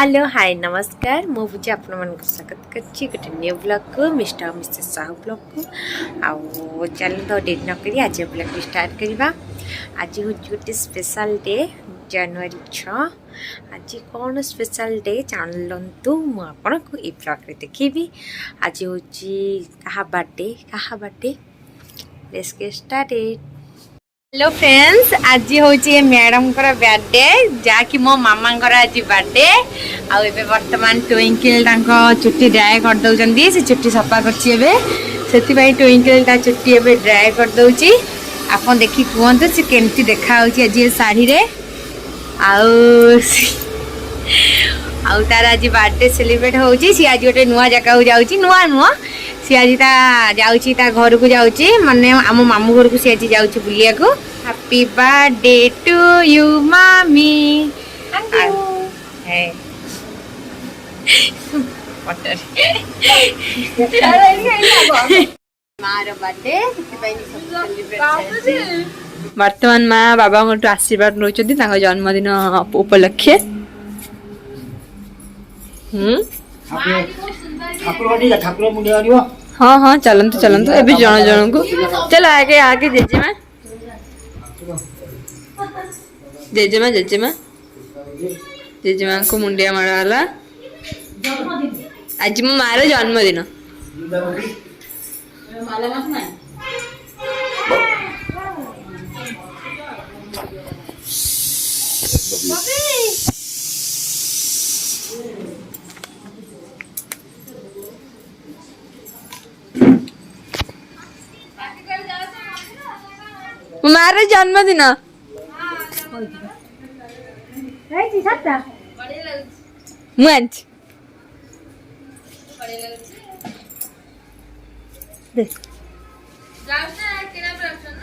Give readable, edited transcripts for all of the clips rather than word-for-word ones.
Hello hi नमस्कार मु बुझे आपण मन स्वागत करछि गोटे न्यू ब्लॉग को मिस्टर मिसेस साहू ब्लॉग को आउ चल तो डेट न करी आज ब्लॉग स्टार्ट करबा। आज हो गोटे स्पेशल डे जनवरी 6। आज कौन स्पेशल डे जानलंतु मु आपण को ए ब्लॉग रे देखिबी। आज होची कहा birthday let's get started. Hello friends आज हूँ मैडम बर्थडे जहाँकि मो मामा आज बर्थडे आउ बर्तमान ट्विंकल चुट्टी ड्राए कर दौरान से चुट्टी सफा कर ट्विंकल चुट्टी एवं ड्राए कर दौची। आप देखी कहतु सी केमती देखा आज शाढ़ी रे आउ तार आज बर्थडे सेलिब्रेट होची। सी आज गोटे नुआ जगह जाऊँगी नुआ नुआ सी आज जाऊँगी घर को जाऊँगी माने आम मामू घर को सी आज जाऊँगी बुलिया को। हैप्पी बर्थडे टू यू मामी। वर्तमान माँ बाबा आशीर्वाद नौ जन्मदिन उपलक्षे हाँ हाँ चलतु चलतु ए जन जन को चल आगे आगे जेजेमा जेजेमा जेजेमा जेजेमा को मुंडिया मारा आज मो मार जन्मदिन मार जन्मदिन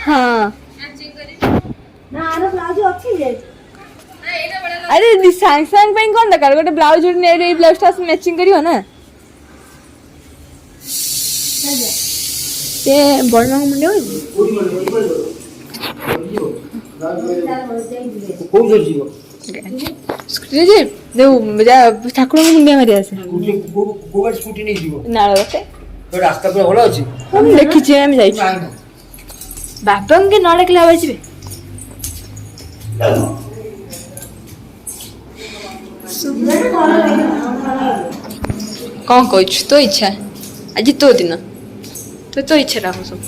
हाँ अरे सांग सांग कौन दरकार गोटे ब्लाउज ब्लाउज मैचिंग करियो ना से बड़ मुंडे ठाकुर मुंडिया मारी आसे रास्ता पूरा भलो अछि हम देखि छी हम जाई बापन के न डाकले आबै छी कौन कहछ तो इच्छा आज तो दिन तो इच्छा राखो सब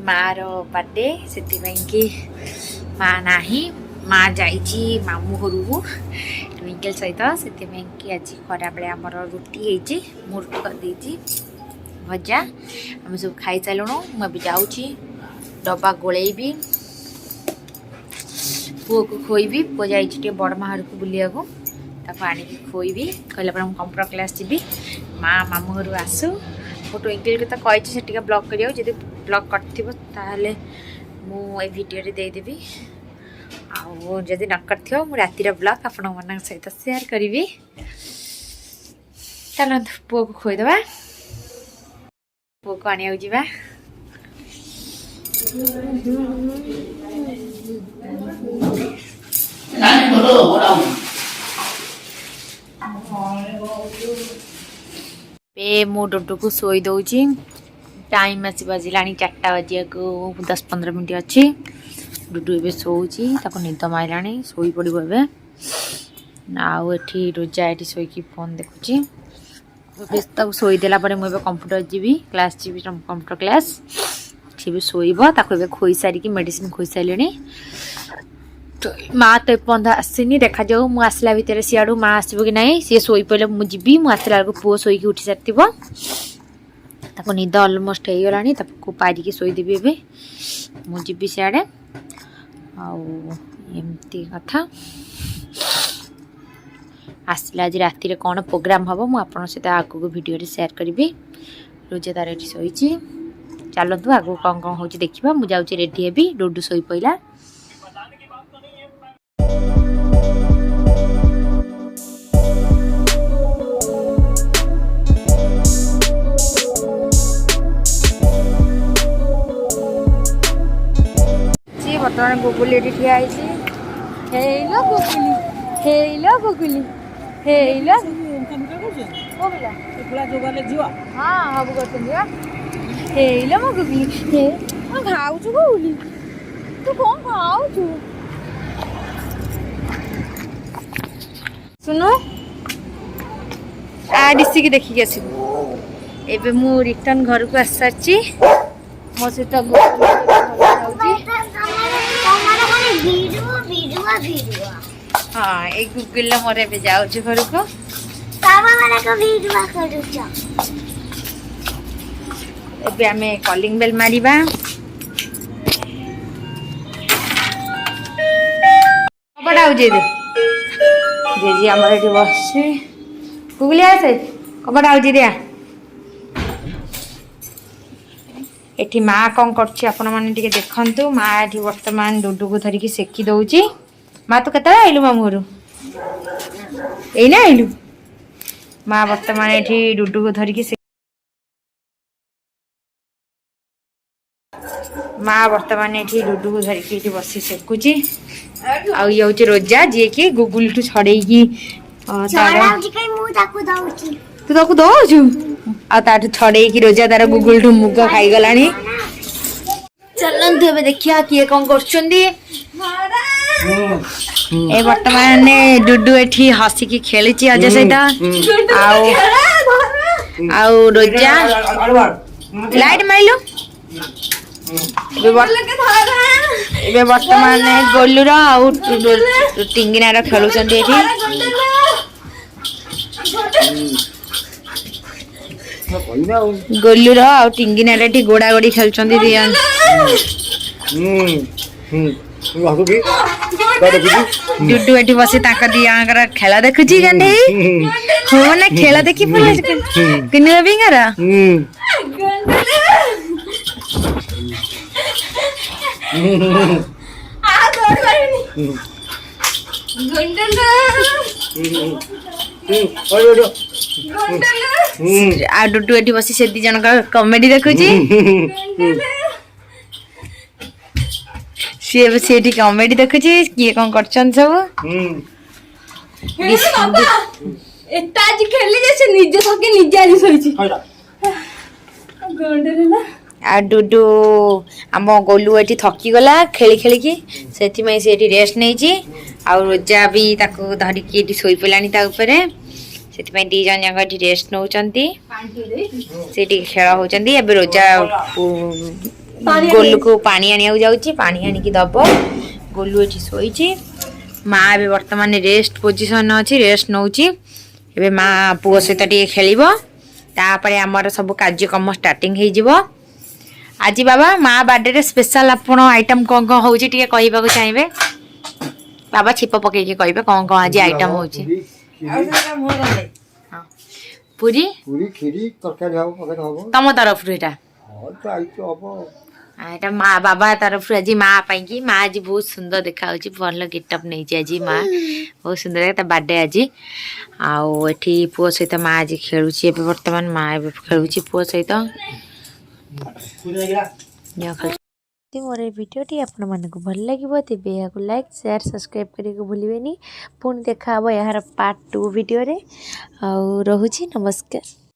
मार बर्थडे से कि माँ ना माँ जाइए मामू घर को ट्विंकल सहित से कि आज खरा बेले आमर रुटी मुर्टी करदे भजा आम सब खाई सारूँ मुझे जाऊँगी डब्बा गोलेबी पुओ को खोईबी पुओ जाइए बड़ माँ घर को बुलिया को आणिकी खोईबी कहला पर कंप्यूटर क्लास जी माँ मामू घर आसू मो ट्विंकल को तो कही से ब्लॉग कर जब ब्लॉग कर वीडियो देदेवी आदि न कर रातिर ब्लॉग आपण मन सहित शेयर करी। चल पुओ को खोईदबा पुओ को आने जा मो डोडो को शोई दौची टाइम आसी बाजिला 4टा बजिया को 10-15 मिनट अच्छी डुडू ए शोची निद माइला शोई पड़ो ए आउ रोजा ये शोक फोन देखुची ତାକୁ ଶୋଇଦେଲା ପରେ ମୁଁ ଏବେ କମ୍ପ୍ୟୁଟର ଯିବି କ୍ଲାସ୍ ଯିବି କମ୍ପ୍ୟୁଟର କ୍ଲାସ୍ ସେ ବି ଶୋଇବ ତାକୁ ଏବେ ଖୋଇ ସାରିକି ମେଡ଼ିସିନ ଖୋଇ ସାରିଲିଣି ମା ତ ଏପର୍ଯ୍ୟନ୍ତ ଆସିନି ଦେଖାଯାଉ ମୁଁ ଆସିଲା ଭିତରେ ସିଆଡ଼ୁ ମା ଆସିବ କି ନାହିଁ ସିଏ ଶୋଇପଡ଼ିଲେ ମୁଁ ଯିବି ମୁଁ ଆସିଲା ବେଳକୁ ପୁଅ ଶୋଇକି ଉଠି ସାରିଥିବ ତାକୁ ନିଦ ଅଲମୋଷ୍ଟ ହେଇଗଲାଣି ତାକୁ ପାରିକି ଶୋଇଦେବି ଏବେ ମୁଁ ଯିବି ସିଆଡ଼େ ଆଉ ଏମିତି କଥା ଆସିଲା ଆଜି ରାତିରେ କ'ଣ ପ୍ରୋଗ୍ରାମ୍ ହେବ ମୁଁ ଆପଣଙ୍କ ସହିତ ଆଗକୁ ଭିଡ଼ିଓରେ ସେୟାର କରିବି ରୋଜା ତାର ଏଠି ଶୋଇଛି ଚାଲନ୍ତୁ ଆଗକୁ କ'ଣ କ'ଣ ହେଉଛି ଦେଖିବା ମୁଁ ଯାଉଛି ରେଡ଼ି ହେବି ଡୁଡୁ ଶୋଇପଇଲା ବର୍ତ୍ତମାନ ଗୁଗୁଲି ଏଠି ଠିଆ ହେଇଛି ହେଇଲୋ ଗୁଗୁଲି ହେଇଲୋ ଗୁଗୁଲି ହେଇଲୋ ହଁ ସବୁ କରୁଛନ୍ତି ବା ହେଇଲୋ ମୋ ଗୁଗୁଲି କ'ଣ ଖାଉଛୁ ଗୁଗୁଲି ତୁ କ'ଣ ଖାଉଛୁ ଶୁଣୁ ଡିସିକି ଦେଖିକି ଆସିବୁ ଏବେ ମୁଁ ରିଟର୍ନ ଘରକୁ ଆସିସାରିଛି ମୋ ସହିତ हाँ एक गुगल मोर ए जाऊँ घर को एबे आमे कॉलिंग बेल मारिबा कपड़ा आउ जे जी हमर एठी बसछि गुगली आसे कपड़ा आउ जे दिया एठी माँ कौन करछि आपण माने टिके देखंतु माँ एठी वर्तमान डुडू को धरिकी सेकी दउछि माँ तू केतला आइलु मामू घरु एइना आइलु माँ वर्तमान एठी डुडू को धरिकी माँ वर्तमान एठी डुडू को धरिकी एठी बसी सेकुछि आ ये होछि रोजा जे कि गुगुल टू छड़ेकी तू ताकू दउछु आ ताठू छड़ेकी रोजा तार गुगुल टू मुग खाई गलानी चलंतु एबे देखिया किए कोन करछुंदी ए वर्तमान डुडू एठी हसी की खेलीची अजय सहित आउ रोजा लाइट माइलो एबे वर्तमान गोलुरा आउ टिंगिना रा खेलुचंदी एठी गोलुरा आउ टिंगिना रा एठी गोडा गोडी खेलुचंदी दियान डुडू एठी बसी ताका दियांकर खेला देखुची गंडे हो ना खेला देखि पले किने बिंगारा आ गोड करनी गंडल आ डुडू एठी बसी से दी जन कॉमेडी देखुची सी एठी कॉमेडी देखुची किए कोन करछन सब एटा आज खेली जैसे निजे सके निजे आली सोईची गंडरेला आ डुडू आम गोलू एठी थकी गला खेली खेली की सेठी में से एठी रेस्ट नेची आ रोजा भी ताको धरी की एठी सोई पलानी ता ऊपर सेठी में दी जन जंग एठी रेस्ट नउचंती सेठी खेला होचंती एबे रोजा गोलू को पानी आनिया जाउची पानी आनी की दब गोलू एठी सोईची माँ एबे वर्तमान रेस्ट पोजिशन अछि रेस्ट नउची एबे माँ पुओ सहित टी खेलिबो तापरे हमर सब कार्यक्रम स्टार्टिंग हे जिवो आज बाबा माँ बर्थडे रे स्पेशल आपण आइटम कौन कौन होउची टी कहबा को चाहिबे बाबा छिप पके के कहबे कौन कौन आज आइटम होउची पूरी पूरी खीरी तरकारी हो तम तरफ एटा एटा माँ बाबा तरफ आज माँ पाई की माँ आज बहुत सुंदर देखा होची भल गेटअप नै छी आज माँ बहुत सुंदर ता बर्थडे आज आउ एठी पुओ सहित माँ आज खेलुची एबे वर्तमान माँ एबे खेलुची पुओ सहित मोर भिडियोटी आपण मानक भल लगे तेबे या लाइक शेयर सब्सक्राइब करिक भूलिबेनी पुणी देखा यार पार्ट 2 वीडियो रे आ रहुची नमस्कार।